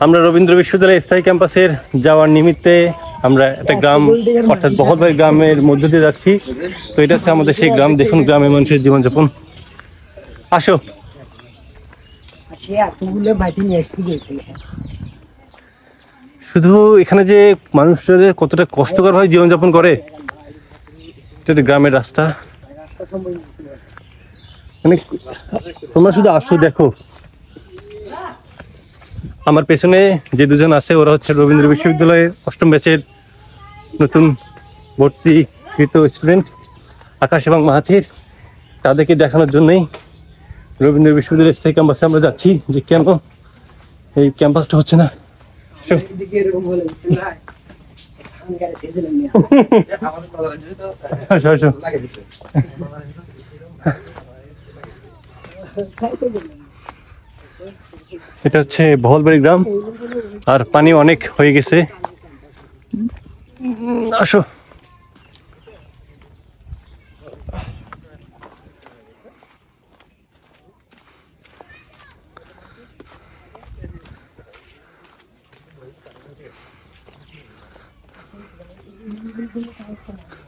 আমরা রবীন্দ্র বিশ্ববিদ্যালয় স্থায়ী ক্যাম্পাসের যাওয়ার নিমিত্তে আমরা একটা গ্রাম অর্থাৎ বহলবাড়ি গ্রামের মধ্য দিয়ে যাচ্ছি। তো এটা হচ্ছে আমাদের সেই গ্রাম। দেখুন গ্রামের মানুষের জীবনযাপন। আসো। শুধু এখানে যে মানুষরা কতটা কষ্টকর ভাবে জীবনযাপন করে, এটা গ্রামের রাস্তা। মানে তোমরা শুধু আসো দেখো। আমার পেছনে যে দুজন আছে ওরা হচ্ছে রবীন্দ্র বিশ্ববিদ্যালয়ের 8ম ব্যাচের নতুন ভর্তিকৃত স্টুডেন্ট আকাশ এবং মাহাথির। তাদেরকে দেখানোর জন্যই রবীন্দ্র বিশ্ববিদ্যালয়ের স্থায়ী ক্যাম্পাসে আমরা যাচ্ছি যে কেন এই ক্যাম্পাসটা হচ্ছে না। এটা হচ্ছে বহলবাড়ি গ্রাম আর পানি অনেক হয়ে গেছে। আসো।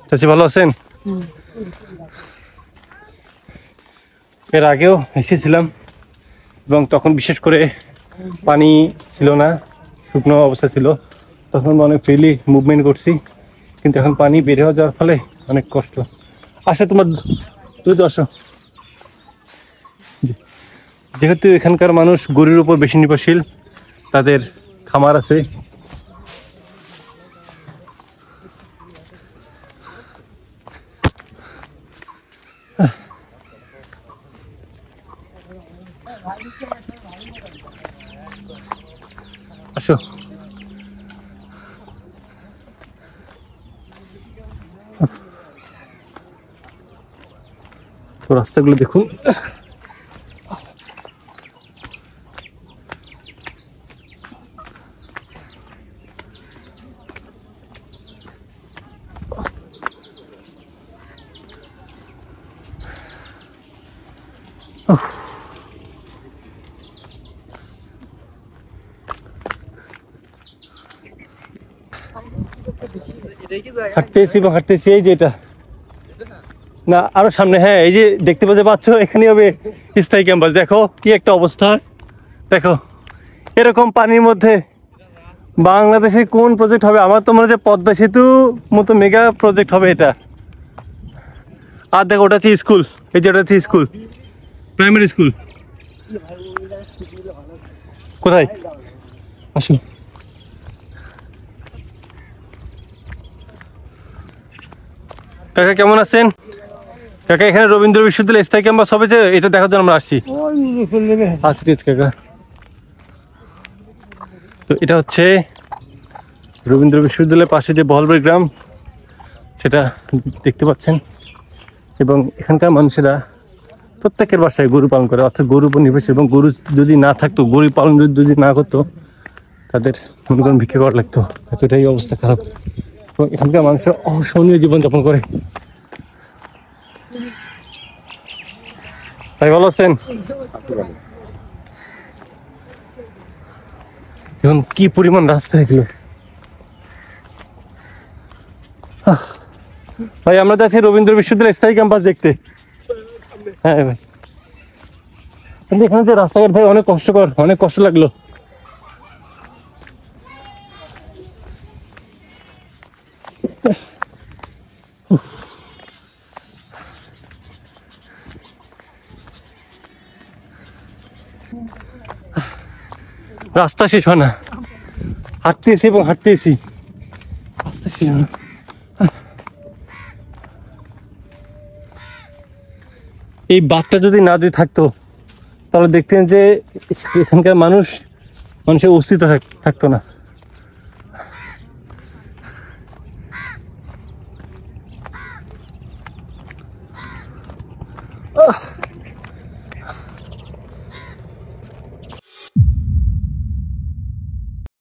চাচি ভালো আছেন? এর আগেও এসেছিলাম এবং তখন বিশেষ করে পানি ছিল না, শুকনো অবস্থা ছিল। তখন অনেক ফ্রিলি মুভমেন্ট করছি, কিন্তু এখন পানি বের হয়ে যাওয়ার ফলে অনেক কষ্ট। আসো তুমি তো আসো। যেহেতু এখানকার মানুষ গরুর উপর বেশি নির্ভরশীল, তাদের খামার আছে। আসো। তো রাস্তাগুলো দেখুন। হাঁটতেছি এবং হাঁটতেছি। এই যে এটা না, আরো সামনে। হ্যাঁ, এই যে দেখতে পাচ্ছ এখানে হবে স্থায়ী ক্যাম্পাস। দেখো কি একটা অবস্থা। দেখো এরকম পানির মধ্যে বাংলাদেশে কোন প্রজেক্ট হবে? আমার তো মনে হচ্ছে পদ্মা সেতু মতো মেগা প্রজেক্ট হবে এটা। আর দেখো ওটা হচ্ছে স্কুল। এই যে ওটা হচ্ছে স্কুল, প্রাইমারি স্কুল। কোথায়? আসুন। কাকা কেমন আছেন? কাকা এখানে রবীন্দ্র বিশ্ববিদ্যালয় স্থায়ী ক্যাম্পাস হবে যে, এটা দেখার জন্য আমরা আসছি। কাকা তো এটা হচ্ছে রবীন্দ্র বিশ্ববিদ্যালয়ের পাশে যে বহলবাড়ি গ্রাম, সেটা দেখতে পাচ্ছেন। এবং এখানকার মানুষেরা প্রত্যেকের বাসায় গরু পালন করে, অর্থাৎ গরুর উপর নির্ভরশীল। এবং গরু যদি না থাকতো, গরু পালন যদি না করতো, তাদের মনে করেন ভিক্ষা করা লাগতো। এতটাই অবস্থা খারাপ। এবং এখানকার মানুষের অসহনীয় জীবনযাপন করে। ভাই ভালো আছেন? এখন কি পরিমাণ রাস্তা এগুলো। ভাই আমরা যাচ্ছি রবীন্দ্র বিশ্ববিদ্যালয় স্থায়ী ক্যাম্পাস দেখতে। হ্যাঁ ভাই, কিন্তু এখানে যে রাস্তাঘাট ভাই অনেক কষ্টকর, অনেক কষ্ট লাগলো। রাস্তা শেষ হয় না, হাঁটতেছি এবং হাঁটতেছি, রাস্তা শেষ হয় না। এই বাঁধটা যদি না যদি থাকতো, তাহলে দেখতেন যে এখানকার মানুষের অস্তিত্ব থাকতো না।